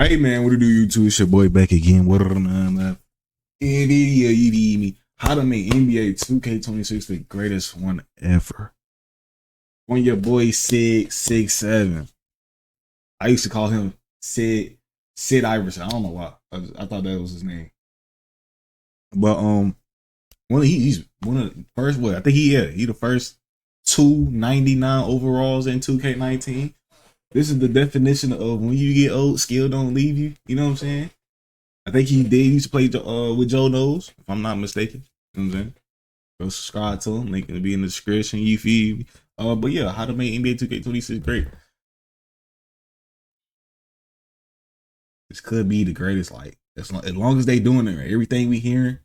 Hey man, what do you do? It's your boy back again. What are the video you need me? How to make NBA 2K26 the greatest one ever. When your boy Sid 667. I used to call him Sid Iverson. I don't know why. I thought that was his name. But he's one of the first. What I think he the first 299 overalls in 2K19. This is the definition of when you get old, skill don't leave you. You know what I'm saying? I think he used to play with Joe Knows, if I'm not mistaken. You know what I'm saying? Go subscribe to him. Link will be in the description. You feel me? But yeah, how to make NBA 2K26 great. This could be the greatest. Like as long as they doing it, everything we hearing,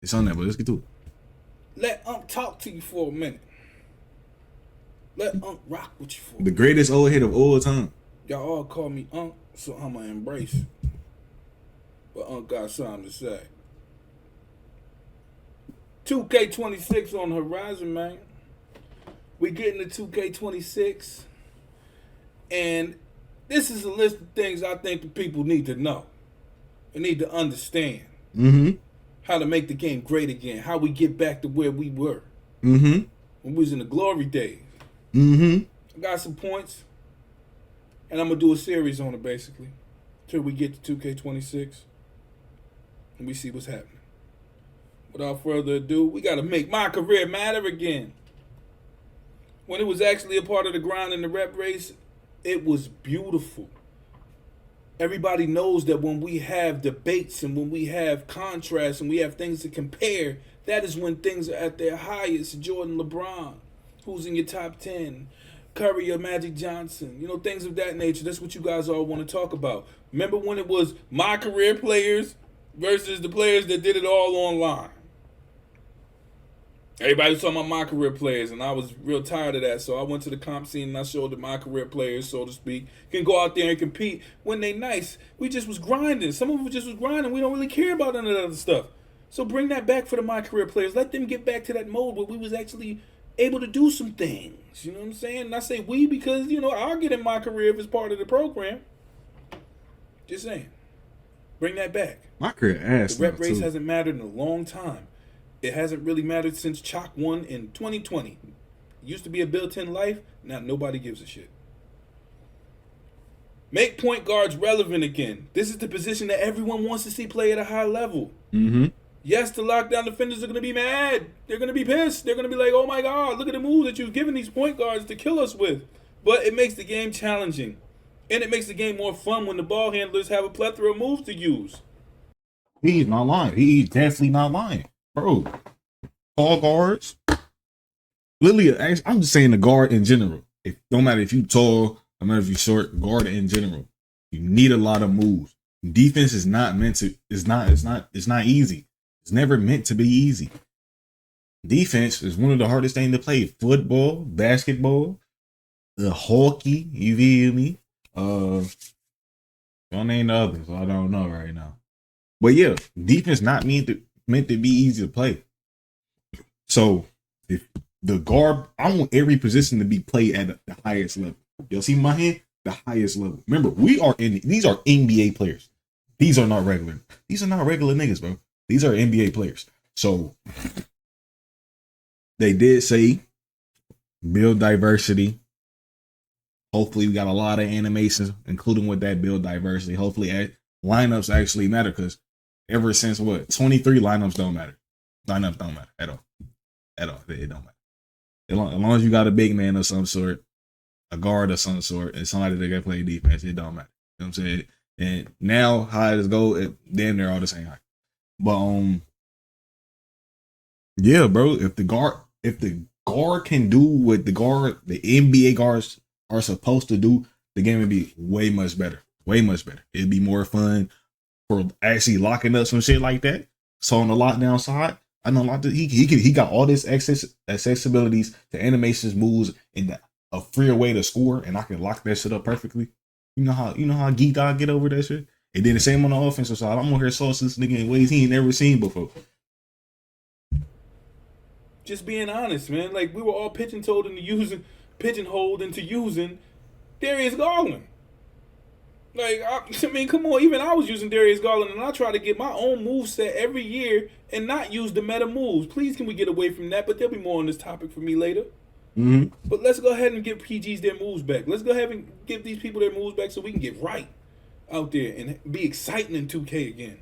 it's on there. But let's get to it. Let talk to you for a minute. Let rock with you for a The minute. greatest old head of all time. Y'all all call me so I'ma embrace it. But got something to say. 2K26 on the horizon, man. We getting to 2K26. And this is a list of things I think the people need to know. They need to understand. How to make the game great again. How we get back to where we were. When we was in the glory days. I got some points. And I'm going to do a series on it, basically. Till we get to 2K26. And we see what's happening. Without further ado, we got to make my career matter again. When it was actually a part of the grind and the rep race, it was beautiful. Everybody knows that when we have debates and when we have contrasts and we have things to compare, that is when things are at their highest. Jordan, LeBron, who's in your top 10, Curry or Magic Johnson, things of that nature. That's what you guys all want to talk about. Remember when it was my career players versus the players that did it all online? Everybody was talking about my career players, and I was real tired of that. So I went to the comp scene and I showed that my career players, so to speak, can go out there and compete when they nice. We just was grinding. Some of them just was grinding. We don't really care about none of that other stuff. So bring that back for the my career players. Let them get back to that mode where we was actually able to do some things. You know what I'm saying? And I say we because, I'll get in my career if it's part of the program. Just saying. Bring that back. My career ass. The rep race hasn't mattered in a long time. It hasn't really mattered since Chalk won in 2020. It used to be a built-in life. Now nobody gives a shit. Make point guards relevant again. This is the position that everyone wants to see play at a high level. Yes, the lockdown defenders are going to be mad. They're going to be pissed. They're going to be like, oh my God, look at the moves that you've given these point guards to kill us with. But it makes the game challenging. And it makes the game more fun when the ball handlers have a plethora of moves to use. He's not lying. He's definitely not lying. Bro, tall guards. Literally, I'm just saying the guard in general. It don't matter if you tall, no matter if you short, guard in general. You need a lot of moves. Defense is not meant to, it's not easy. It's never meant to be easy. Defense is one of the hardest things to play. Football, basketball, the hockey, you feel me? Don't name the others. I don't know right now. But yeah, defense not meant to be easy to play. So if the guard, I want every position to be played at the highest level. Y'all see my hand? The highest level. Remember, these are NBA players. These are not regular. These are not regular niggas, bro. These are NBA players. So they did say build diversity. Hopefully we got a lot of animations, including with that build diversity. Hopefully lineups actually matter, because ever since 23 lineups don't matter. Lineups don't matter at all. At all. It don't matter. As long as you got a big man of some sort, a guard of some sort, and somebody that can play defense, it don't matter. You know what I'm saying? And now how it go, damn they're all the same height. But yeah, bro, if the guard can do what the NBA guards are supposed to do, the game would be way much better. Way much better. It'd be more fun for actually locking up some shit like that. So on the lockdown side, I know he got all this accessibilities to animations, moves, and a freer way to score, and I can lock that shit up perfectly. You know how geeked I get over that shit? And then the same on the offensive side. I'm gonna hear sauce this nigga in ways he ain't never seen before. Just being honest, man. Like, we were all pigeonholed into using Darius Garland. Like, I mean, come on. Even I was using Darius Garland, and I try to get my own move set every year and not use the meta moves. Please, can we get away from that? But there'll be more on this topic for me later. Mm-hmm. But let's go ahead and give PGs their moves back. Let's go ahead and give these people their moves back so we can get right out there and be exciting in 2K again.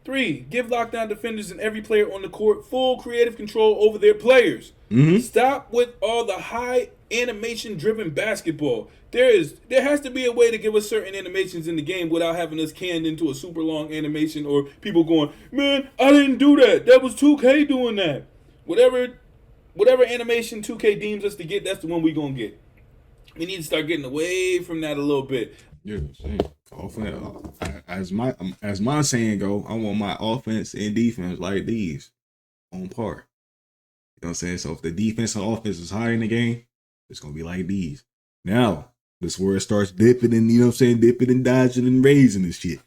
3, give lockdown defenders and every player on the court full creative control over their players. Mm-hmm. Stop with all the high animation driven basketball. There has to be a way to give us certain animations in the game without having us canned into a super long animation or people going, man, I didn't do that. That was 2K doing that. Whatever animation 2K deems us to get, that's the one we're going to get. We need to start getting away from that a little bit. Yeah, as my saying go, I want my offense and defense like these on par. You know what I'm saying? So if the defense and offense is high in the game, it's gonna be like these. Now, this is where it starts dipping and, you know what I'm saying, dipping and dodging and raising this shit.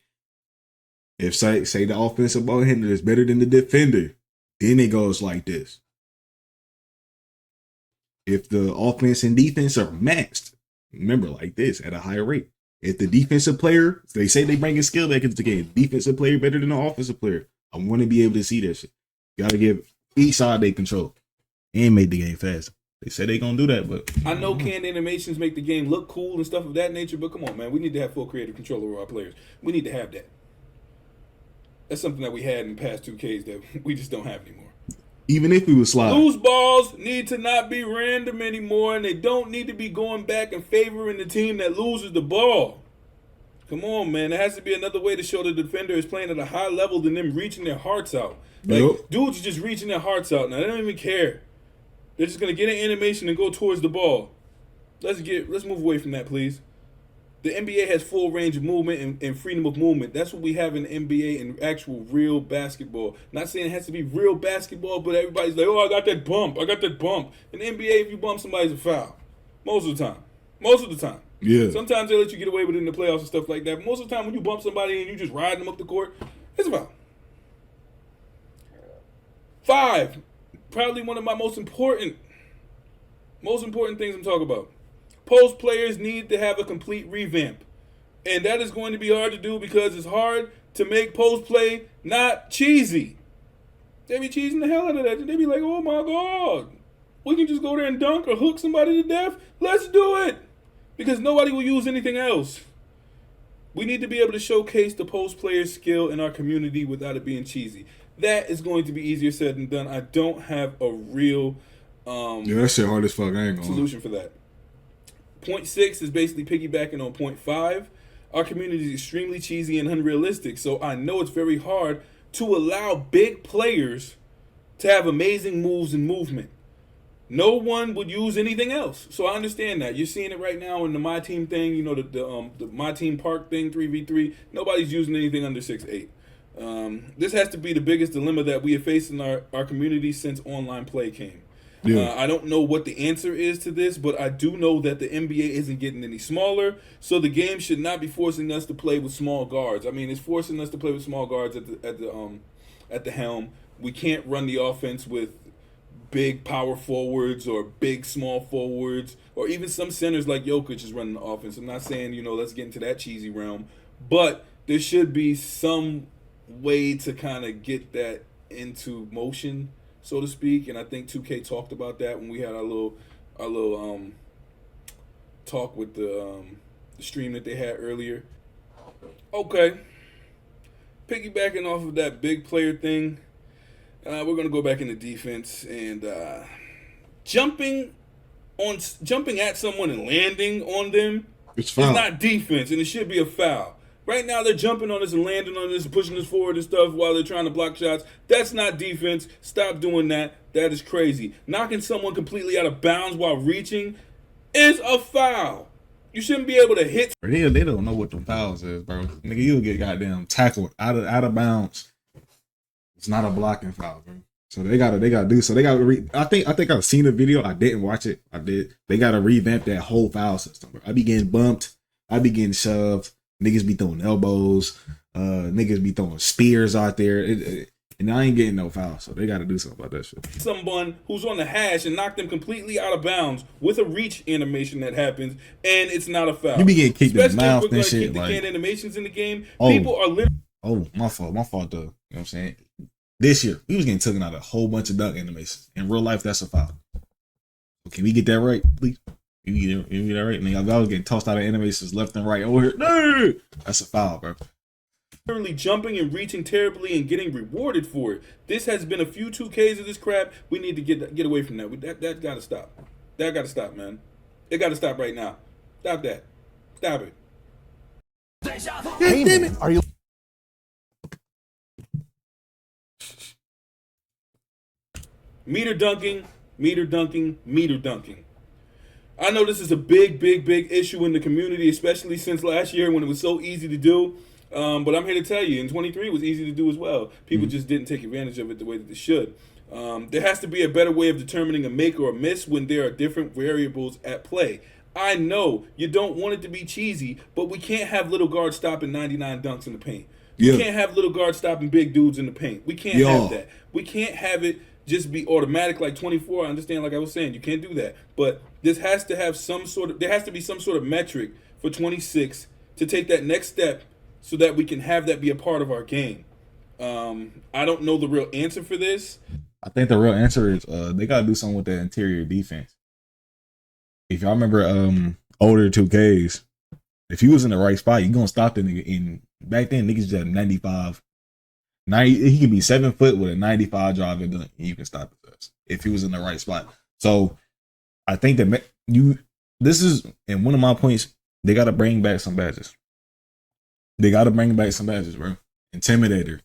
If say the offensive ball handler is better than the defender, then it goes like this. If the offense and defense are matched, remember, like this, at a higher rate. If the defensive player, they say they bring a skill back into the game, defensive player better than the offensive player, I want to be able to see that shit. Got to give each side they control and make the game faster. They say they gonna do that, but I know canned animations make the game look cool and stuff of that nature, but come on, man, we need to have full creative control over our players. We need to have that. That's something that we had in the past 2Ks that we just don't have anymore. Even if we would slide, Loose balls need to not be random anymore, and they don't need to be going back and favoring the team that loses the ball. Come on, man. There has to be another way to show the defender is playing at a high level than them reaching their hearts out. Like, dudes are just reaching their hearts out now. They don't even care. They're just going to get an animation and go towards the ball. Let's move away from that, please. The NBA has full range of movement and freedom of movement. That's what we have in the NBA and actual real basketball. Not saying it has to be real basketball, but everybody's like, oh, I got that bump. In the NBA, if you bump somebody, it's a foul. Most of the time. Yeah. Sometimes they let you get away with it in the playoffs and stuff like that. But most of the time when you bump somebody and you just ride them up the court, it's a foul. 5, probably one of my most important things I'm talking about. Post players need to have a complete revamp. And that is going to be hard to do because it's hard to make post play not cheesy. They be cheesing the hell out of that. They be like, oh my God, we can just go there and dunk or hook somebody to death. Let's do it. Because nobody will use anything else. We need to be able to showcase the post player skill in our community without it being cheesy. That is going to be easier said than done. I don't have a real that shit hard as fuck. I ain't gonna solution for that. Point 6 is basically piggybacking on point 5. Our community is extremely cheesy and unrealistic, so I know it's very hard to allow big players to have amazing moves and movement. No one would use anything else, so I understand that. You're seeing it right now in the My Team thing, you know, the My Team Park thing, 3v3. Nobody's using anything under 6'8". This has to be the biggest dilemma that we have faced in our community since online play came. Yeah. I don't know what the answer is to this, but I do know that the NBA isn't getting any smaller, so the game should not be forcing us to play with small guards. I mean, it's forcing us to play with small guards at the helm. We can't run the offense with big power forwards or big small forwards, or even some centers like Jokic is running the offense. I'm not saying, let's get into that cheesy realm, but there should be some way to kind of get that into motion, so to speak, and I think 2K talked about that when we had our little talk with the stream that they had earlier. Okay, piggybacking off of that big player thing, we're gonna go back into defense and jumping at someone and landing on them. It's not defense, and it should be a foul. Right now, they're jumping on us and landing on us and pushing us forward and stuff while they're trying to block shots. That's not defense. Stop doing that. That is crazy. Knocking someone completely out of bounds while reaching is a foul. You shouldn't be able to hit. They don't know what the fouls is, bro. Nigga, you'll get goddamn tackled out of bounds. It's not a blocking foul, bro. So they gotta do. So they gotta. I think I've seen the video. I didn't watch it. I did. They gotta revamp that whole foul system, bro. I be getting bumped. I be getting shoved. Niggas be throwing elbows. Niggas be throwing spears out there. And I ain't getting no foul, so they got to do something about that shit. Someone who's on the hash and knock them completely out of bounds with a reach animation that happens, and it's not a foul. You be getting kicked in the mouth if we're and gonna shit. keep Like, the can animations in the game, people are literally. Oh, my fault though. You know what I'm saying? This year, we was getting taken out a whole bunch of dunk animations. In real life, that's a foul. So can we get that right, please? You get that right? And y'all was getting tossed out of animations left and right over here. No! That's a foul, bro. Literally jumping and reaching terribly and getting rewarded for it. This has been a few 2Ks of this crap. We need to get away from that. That got to stop. That got to stop, man. It got to stop right now. Stop that. Stop it. Hey, damn it. Are you? Meter dunking. I know this is a big issue in the community, especially since last year when it was so easy to do. But I'm here to tell you, in 23 it was easy to do as well. People just didn't take advantage of it the way that they should. There has to be a better way of determining a make or a miss when there are different variables at play. I know you don't want it to be cheesy, but we can't have little guards stopping 99 dunks in the paint. We can't have little guards stopping big dudes in the paint. We can't have that. We can't have it just be automatic like 24. I understand, like I was saying, you can't do that. But this has to have there has to be some sort of metric for 26 to take that next step so that we can have that be a part of our game. I don't know the real answer for this. I think the real answer is they got to do something with the interior defense. If y'all remember older 2Ks, if you was in the right spot, you going to stop the nigga. And back then, niggas just had 95. He can be 7 foot with a 95 drive and you can stop it if he was in the right spot. So I think that this is, and one of my points, they got to bring back some badges. They got to bring back some badges, bro. Intimidator,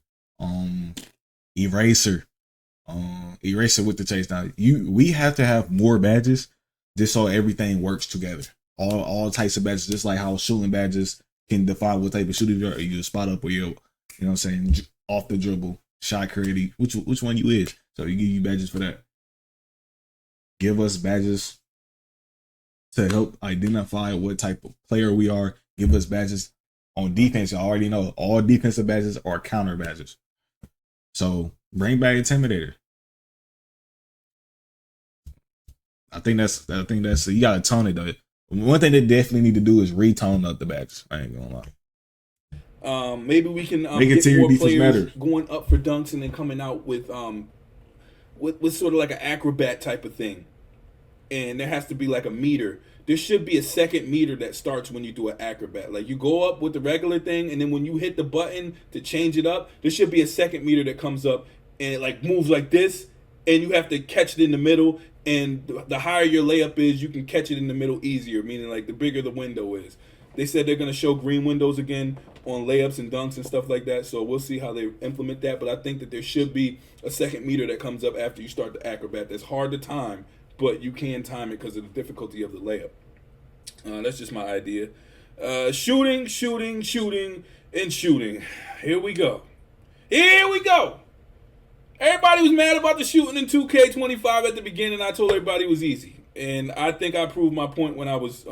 eraser with the chase down. We have to have more badges just so everything works together. All types of badges, just like how shooting badges can define what type of shooter you spot up or you know what I'm saying, off the dribble, shot creative, which one you is. So you give you badges for that. Give us badges to help identify what type of player we are. Give us badges on defense. You already know all defensive badges are counter badges. So bring back Intimidator. I think that's you gotta tone it though. One thing they definitely need to do is retone up the badges. I ain't gonna lie. Maybe we can Make get more players matter. going up for dunks and then coming out with sort of like an acrobat type of thing. And there has to be like a meter. There should be a second meter that starts when you do an acrobat. Like you go up with the regular thing, and then when you hit the button to change it up, there should be a second meter that comes up and it like moves like this, and you have to catch it in the middle. And the higher your layup is, you can catch it in the middle easier, meaning like the bigger the window is. They said they're going to show green windows again on layups and dunks and stuff like that, so we'll see how they implement that. But I think that there should be a second meter that comes up after you start the acrobat. That's hard to time, but you can time it because of the difficulty of the layup. That's just my idea. Shooting. Here we go. Everybody was mad about the shooting in 2K25 at the beginning. I told everybody it was easy. And I think I proved my point when I was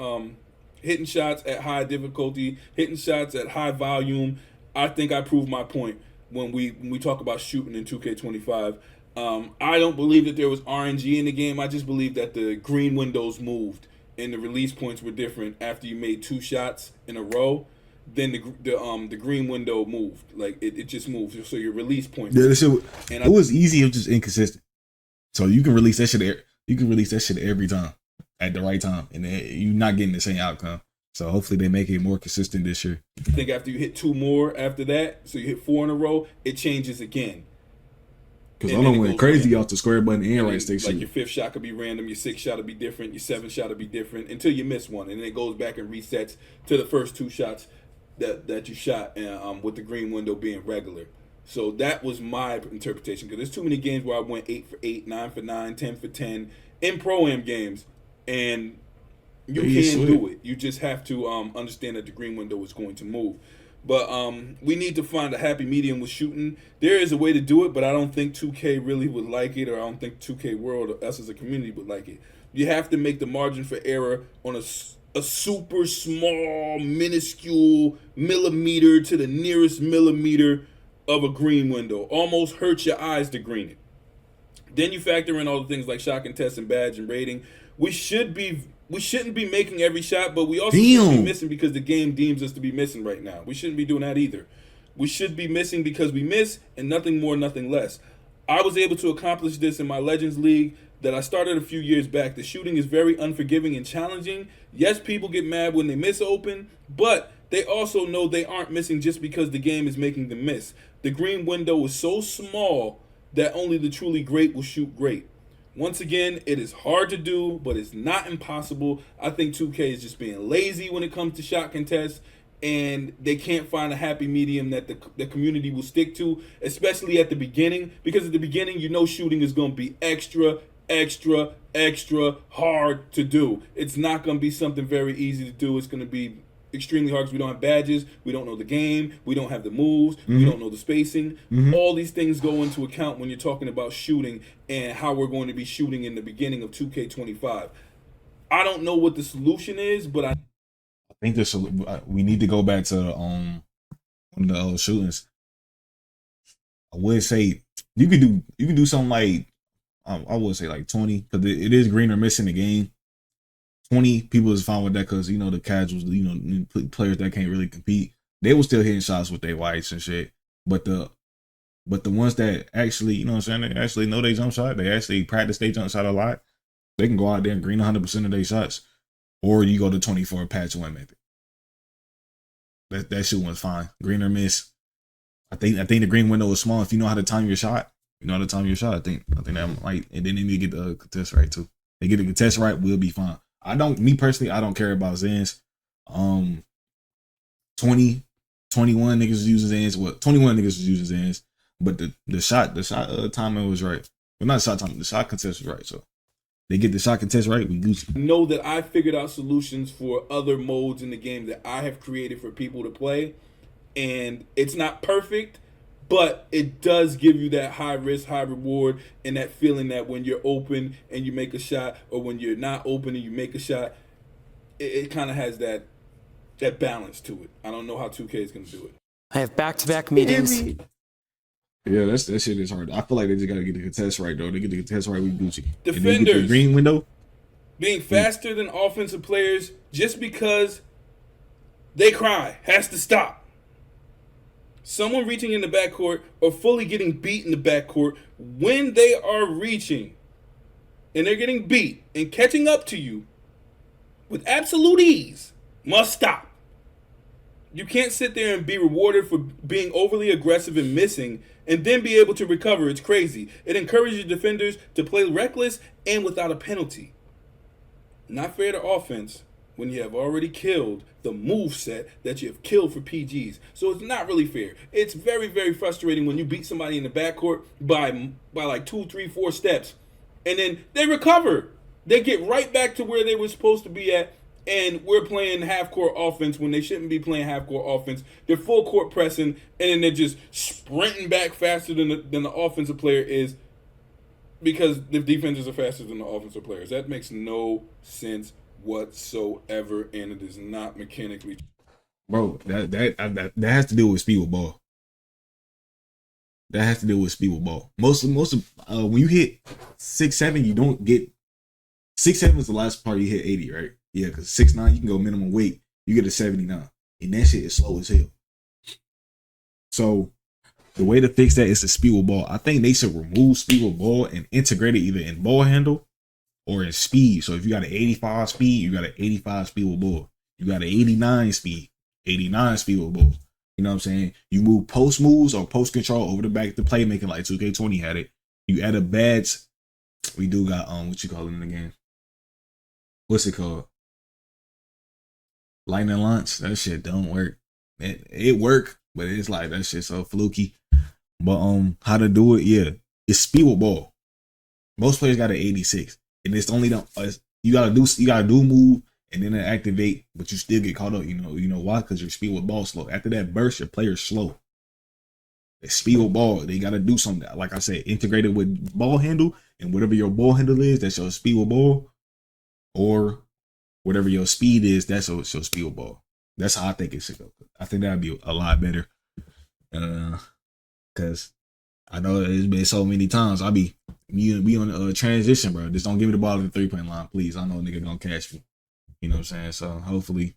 hitting shots at high difficulty, hitting shots at high volume. I think I proved my point when we talk about shooting in 2K25. I don't believe that there was RNG in the game. I just believe that the green windows moved and the release points were different after you made 2 shots in a row. Then the green window moved, like it just moved. So your release point. Yeah, it was easy. It was just inconsistent. So you can release that shit. You can release that shit every time at the right time, and you're not getting the same outcome. So hopefully they make it more consistent this year. I think after you hit 2 more after that, so you hit 4 in a row, it changes again. Because I don't went crazy off the square button and right stick like shit. your 5th shot could be random, your 6th shot would be different, your 7th shot would be different until you miss one, and then it goes back and resets to the first 2 shots that you shot, with the green window being regular. So that was my interpretation, because there's too many games where I went 8 for 8, 9 for 9, 10 for 10 in Pro-Am games, and you can do it. You just have to understand that the green window is going to move. But we need to find a happy medium with shooting. There is a way to do it, but I don't think 2K really would like it, or I don't think 2K World or us as a community would like it. You have to make the margin for error on a super small, minuscule millimeter to the nearest millimeter of a green window. Almost hurts your eyes to green it. Then you factor in all the things like shot contest and badge and rating. We shouldn't be making every shot, but we also shouldn't be missing because the game deems us to be missing right now. We shouldn't be doing that either. We should be missing because we miss, and nothing more, nothing less. I was able to accomplish this in my Legends League that I started a few years back. The shooting is very unforgiving and challenging. Yes, people get mad when they miss open, but they also know they aren't missing just because the game is making them miss. The green window is so small that only the truly great will shoot great. Once again, it is hard to do, but it's not impossible. I think 2K is just being lazy when it comes to shot contests, and they can't find a happy medium that the community will stick to, especially at the beginning, because at the beginning, you know shooting is going to be extra hard to do. It's not going to be something very easy to do. It's going to be extremely hard because we don't have badges, we don't know the game, we don't have the moves, we don't know the spacing. All these things go into account when you're talking about shooting and how we're going to be shooting in the beginning of 2K25. I don't know what the solution is, but I think we need to go back to one of the shootings. I would say you can do something like I would say like 20 because it is green or missing the game. 20 people is fine with that because you know the casuals, you know, players that can't really compete, they were still hitting shots with their whites and shit. But the ones that actually, you know what I'm saying, they actually know they jump shot, they actually practice their jump shot a lot, they can go out there and green 100% of their shots. Or you go to 24 patch one method. That shit was fine. Green or miss. I think the green window is small. If you know how to time your shot, I think that might, and then they need to get the contest right too. They get the contest right, we'll be fine. I don't care about Zans. 20, 21 niggas was using Zans. Well, 21 niggas was using Zans. But the shot timing was right. Well, not the shot timing, the shot contest was right. So they get the shot contest right, we Gucci. Know that I figured out solutions for other modes in the game that I have created for people to play. And it's not perfect, but it does give you that high risk, high reward, and that feeling that when you're open and you make a shot, or when you're not open and you make a shot, it kind of has that balance to it. I don't know how 2K is going to do it. I have back-to-back meetings. Yeah, that shit is hard. I feel like they just got to get the contest right, though. They get the contest right with Gucci. Defenders, the green window, being faster than offensive players just because they cry has to stop. Someone reaching in the backcourt or fully getting beat in the backcourt, when they are reaching and they're getting beat and catching up to you with absolute ease, must stop. You can't sit there and be rewarded for being overly aggressive and missing and then be able to recover. It's crazy. It encourages defenders to play reckless and without a penalty. Not fair to offense when you have already killed the move set that you have killed for PGs. So it's not really fair. It's very, very frustrating when you beat somebody in the backcourt by like 2, 3, 4 steps, and then they recover. They get right back to where they were supposed to be at, and we're playing half-court offense when they shouldn't be playing half-court offense. They're full-court pressing, and then they're just sprinting back faster than the offensive player is because the defenders are faster than the offensive players. That makes no sense whatsoever, and it is not mechanically. Bro, that has to do with speed with ball. That has to do with speed with ball. Most of when you hit 6'7", you don't get 6'7" is the last part you hit 80, right? Yeah, because 6'9" you can go minimum weight, you get a 79, and that shit is slow as hell. So the way to fix that is the speed with ball. I think they should remove speed with ball and integrate it either in ball handle or in speed. So if you got an 85 speed, you got an 85 speed with ball. You got an 89 speed, 89 speed with ball. You know what I'm saying? You move post moves or post control over the back to playmaking like 2K20 had it. You add a badge. We do got what you call it in the game? What's it called? Lightning launch. That shit don't work. It work, but it's like that shit so fluky. But how to do it? Yeah, it's speed with ball. Most players got an 86. And it's only you gotta do move and then activate, but you still get caught up. You know why? Because your speed with ball slow. After that burst, your player's slow. It's speed with ball. They gotta do something. Like I said, integrated with ball handle, and whatever your ball handle is, that's your speed with ball, or whatever your speed is, that's your speed with ball. That's how I think it should go. I think that'd be a lot better. Cause I know it's been so many times. I be on the transition, bro. Just don't give me the ball at the 3-point line, please. I know a nigga gonna catch me. You know what I'm saying? So hopefully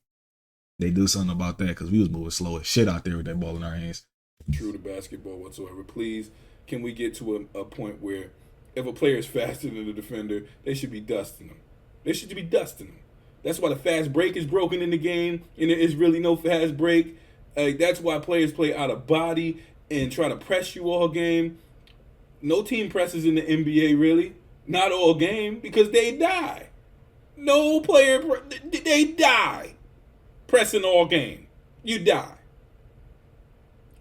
they do something about that, because we was moving slow as shit out there with that ball in our hands. True to basketball whatsoever. Please, can we get to a point where if a player is faster than the defender, they should be dusting them. They should be dusting them. That's why the fast break is broken in the game, and there is really no fast break. That's why players play out of body and try to press you all game. No team presses in the NBA, really. Not all game, because they die. No player, they die. Pressing all game. You die.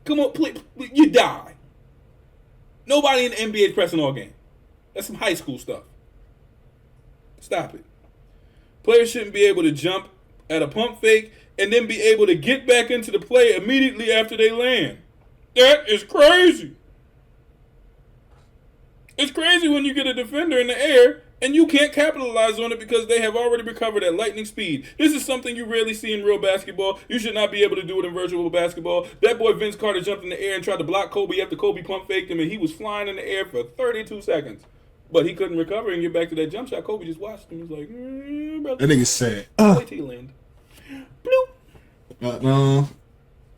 Come on, please, you die. Nobody in the NBA is pressing all game. That's some high school stuff. Stop it. Players shouldn't be able to jump at a pump fake and then be able to get back into the play immediately after they land. That is crazy. It's crazy when you get a defender in the air and you can't capitalize on it because they have already recovered at lightning speed. This is something you rarely see in real basketball. You should not be able to do it in virtual basketball. That boy Vince Carter jumped in the air and tried to block Kobe after Kobe pump faked him, and he was flying in the air for 32 seconds. But he couldn't recover and get back to that jump shot. Kobe just watched him. He was like, brother. That nigga said, wait till you land. Bloop. no.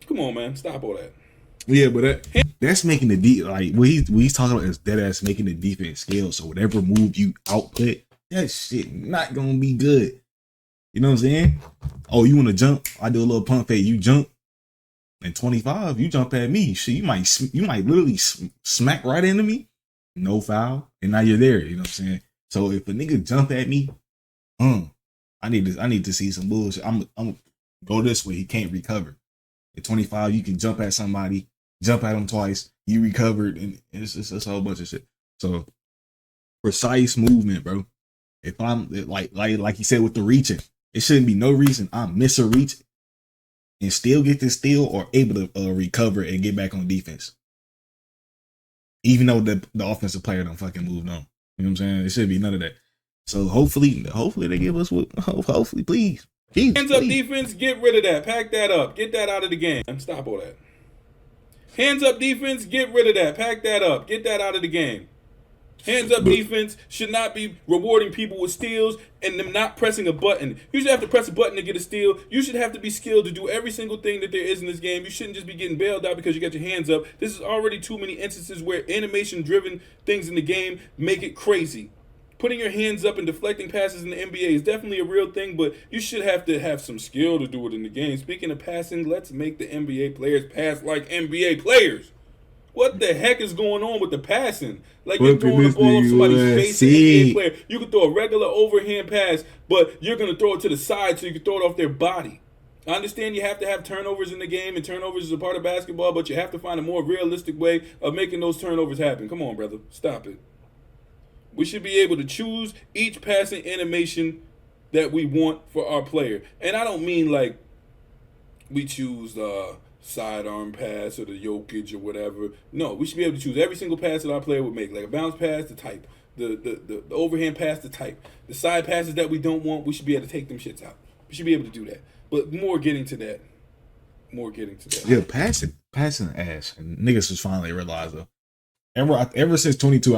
Come on, man. Stop all that. Yeah, but that's making the like what he's talking about is that ass making the defense scale. So whatever move you output, that shit not gonna be good. You know what I'm saying? Oh, you want to jump? I do a little pump fake. You jump, and 25, you jump at me. Shit, you might literally smack right into me. No foul, and now you're there. You know what I'm saying? So if a nigga jump at me, I need to see some bullshit. I'm go this way. He can't recover. At 25, you can jump at somebody, jump at him twice. You recovered, and it's a whole bunch of shit. So precise movement, bro. If I'm like you said with the reaching, it shouldn't be no reason I miss a reach and still get this steal or able to recover and get back on defense. Even though the offensive player done fucking moved on. You know what I'm saying? It should be none of that. So hopefully they give us what, hopefully, please. Jesus, Hands up defense, get rid of that. Pack that up. Get that out of the game. Stop all that. Hands up defense, get rid of that. Pack that up. Get that out of the game. Hands up defense should not be rewarding people with steals and them not pressing a button. You should have to press a button to get a steal. You should have to be skilled to do every single thing that there is in this game. You shouldn't just be getting bailed out because you got your hands up. This is already too many instances where animation-driven things in the game make it crazy. Putting your hands up and deflecting passes in the NBA is definitely a real thing, but you should have to have some skill to do it in the game. Speaking of passing, let's make the NBA players pass like NBA players. What the heck is going on with the passing? Like you're throwing the ball off somebody's face, an NBA player. You can throw a regular overhand pass, but you're going to throw it to the side so you can throw it off their body. I understand you have to have turnovers in the game, and turnovers is a part of basketball, but you have to find a more realistic way of making those turnovers happen. Come on, brother. Stop it. We should be able to choose each passing animation that we want for our player. And I don't mean like we choose sidearm pass or the Jokic or whatever. No, we should be able to choose every single pass that our player would make. Like a bounce pass, the type. The overhand pass, the type. The side passes that we don't want, we should be able to take them shits out. We should be able to do that. But more getting to that. Yeah, passing ass. And niggas just finally realized though. Ever since 22,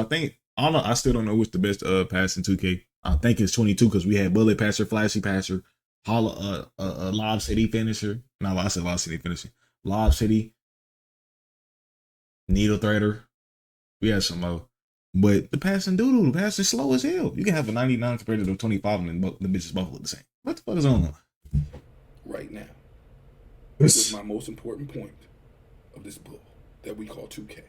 I still don't know what's the best pass in 2K. I think it's 22 because we had bullet passer, flashy passer, Lob City finisher. No, I said Lob City finisher. Lob City, needle threader. We had some more. But the passing doodle, the passing slow as hell. You can have a 99 compared to the 25 and the bitches both look the same. What the fuck is on? Right now. This was my most important point of this bull that we call 2K.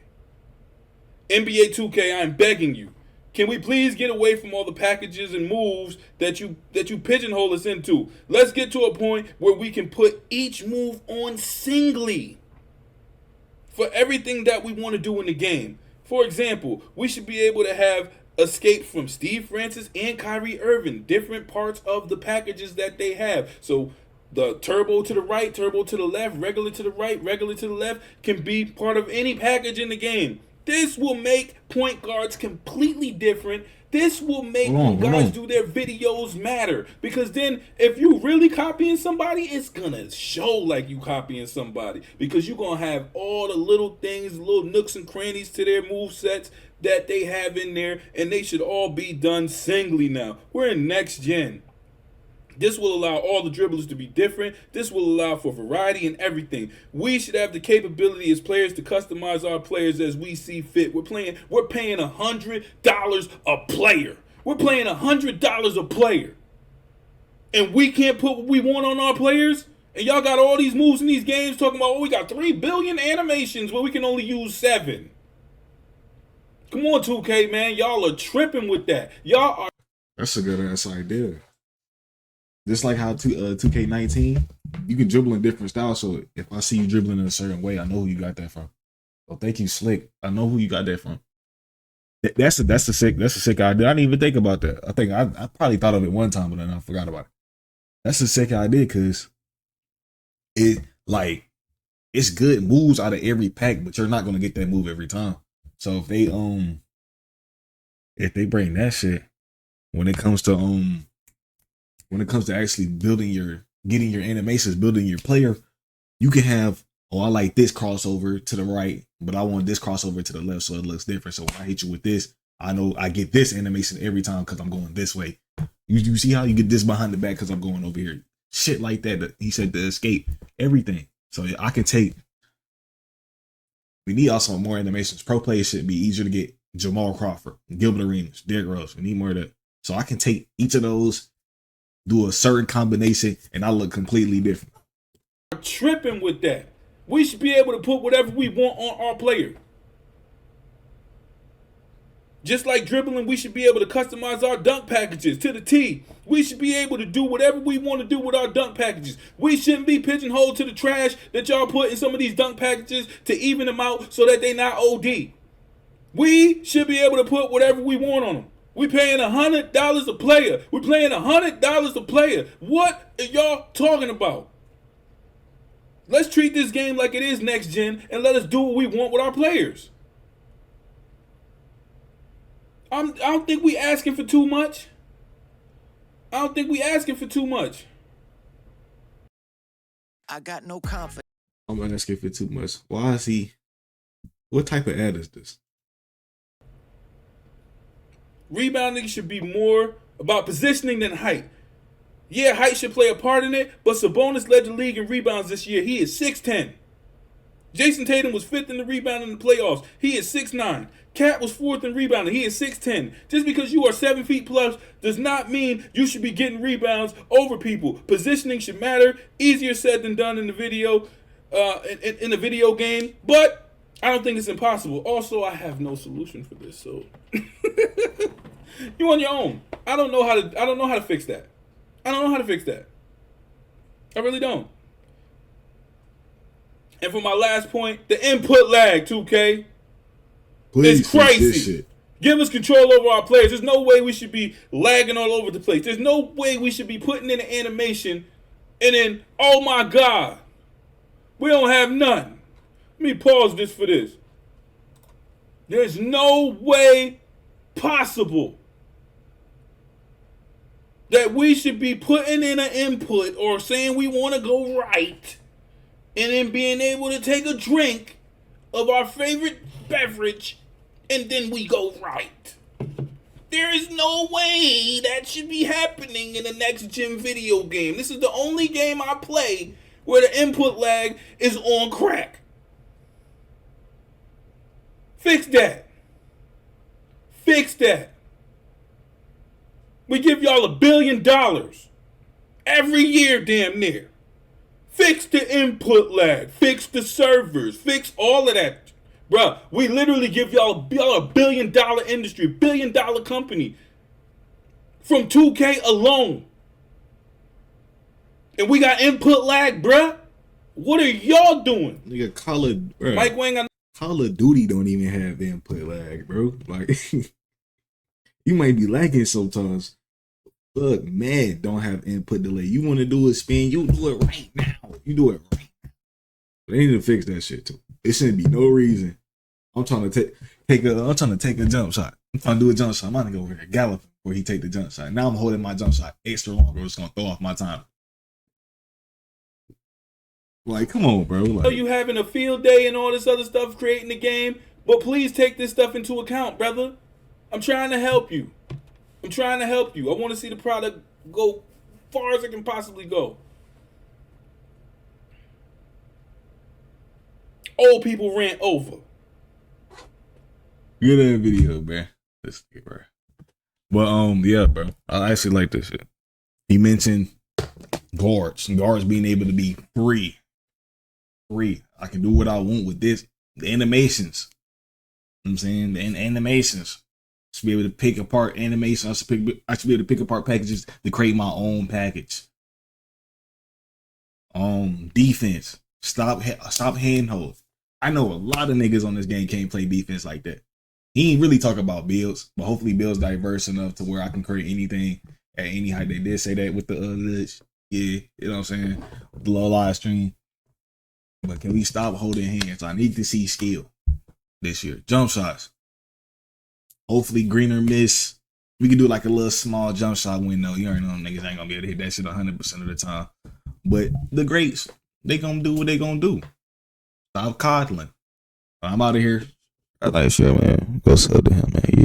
NBA 2K, I'm begging you. Can we please get away from all the packages and moves that you pigeonhole us into? Let's get to a point where we can put each move on singly for everything that we want to do in the game. For example, we should be able to have escape from Steve Francis and Kyrie Irving, different parts of the packages that they have. So the turbo to the right, turbo to the left, regular to the right, regular to the left can be part of any package in the game. This will make point guards completely different. This will make Hold guys on. do their videos matter. Because then if you really copying somebody, it's going to show like you copying somebody. Because you're going to have all the little things, little nooks and crannies to their move sets that they have in there. And they should all be done singly now. We're in next gen. This will allow all the dribblers to be different. This will allow for variety and everything. We should have the capability as players to customize our players as we see fit. We're paying $100 a player. We're paying $100 a player. And we can't put what we want on our players? And y'all got all these moves in these games talking about, oh, we got 3 billion animations, but we can only use 7. Come on, 2K, man. Y'all are tripping with that. Y'all are. That's a good ass idea. Just like how 2K19, you can dribble in different styles. So if I see you dribbling in a certain way, I know who you got that from. Oh, thank you, Slick. I know who you got that from. That's a sick idea. I didn't even think about that. I think I probably thought of it one time, but then I forgot about it. That's a sick idea because it's good moves out of every pack, but you're not gonna get that move every time. So if they bring that shit when it comes to actually getting your animations, building your player, you can have, oh, I like this crossover to the right, but I want this crossover to the left so it looks different. So when I hit you with this, I know I get this animation every time because I'm going this way. You see how you get this behind the back because I'm going over here. Shit like that. He said to escape everything. So I can take. We need also more animations. Pro players should be easier to get. Jamal Crawford, Gilbert Arenas, Derrick Rose. We need more of that. So I can take each of those, do a certain combination, and I look completely different. Tripping with that. We should be able to put whatever we want on our player. Just like dribbling, we should be able to customize our dunk packages to the T. We should be able to do whatever we want to do with our dunk packages. We shouldn't be pigeonholed to the trash that y'all put in some of these dunk packages to even them out so that they not OD. We should be able to put whatever we want on them. We paying $100 a player. We're paying $100 a player. What are y'all talking about? Let's treat this game like it is next gen and let us do what we want with our players. I don't think we asking for too much. I got no confidence. I'm not asking for too much. Why is he? What type of ad is this? Rebounding should be more about positioning than height. Yeah, height should play a part in it, but Sabonis led the league in rebounds this year. He is 6'10". Jason Tatum was 5th in the rebound in the playoffs. He is 6'9". Cat was 4th in rebounding. He is 6'10". Just because you are 7 feet plus does not mean you should be getting rebounds over people. Positioning should matter. Easier said than done in the video, in the video game, but I don't think it's impossible. Also, I have no solution for this, so you on your own. I don't know how to fix that. I really don't. And for my last point, the input lag, 2K. Please it's crazy. This shit. Give us control over our players. There's no way we should be lagging all over the place. There's no way we should be putting in an animation and then, oh my God, we don't have none. Let me pause this for this. There's no way possible that we should be putting in an input or saying we want to go right and then being able to take a drink of our favorite beverage and then we go right. There is no way that should be happening in the next gen video game. This is the only game I play where the input lag is on crack. Fix that. We give y'all $1 billion every year, damn near. Fix the input lag. Fix the servers. Fix all of that. Bruh, we literally give y'all $1 billion industry, $1 billion company from 2K alone. And we got input lag, bruh. What are y'all doing? Nigga, Mike Wang, Call of Duty don't even have input lag, bro. Like, you might be lagging sometimes. Look, man, don't have input delay. You want to do a spin, you do it right now. You do it right now. They need to fix that shit too. It shouldn't be no reason. I'm trying to take a jump shot. I'm trying to do a jump shot. I'm gonna go over here galloping before he take the jump shot. Now I'm holding my jump shot extra longer. It's gonna throw off my time. Like, come on, bro. Like, You having a field day and all this other stuff creating the game, but please take this stuff into account, brother. I'm trying to help you. I want to see the product go far as it can possibly go. Old people rant over. get that video, man. This nigga, bro. But yeah, bro. I actually like this shit. He mentioned guards being able to be free. I can do what I want with this. The animations. You know what I'm saying? The animations. I should be able to pick apart animation. I should be able to pick apart packages to create my own package. Defense. Stop handhold. I know a lot of niggas on this game can't play defense like that. He ain't really talk about builds, but hopefully builds diverse enough to where I can create anything at any height. They did say that with the yeah, you know what I'm saying? With the low live stream. But can we stop holding hands? I need to see skill this year. Jump shots. Hopefully greener miss. We can do like a little small jump shot window. You already know them niggas ain't gonna be able to hit that shit 100% of the time. But the greats, they gonna do what they gonna do. Stop coddling. I'm out of here. I like shit, man. Go sell to him, man. Yeah.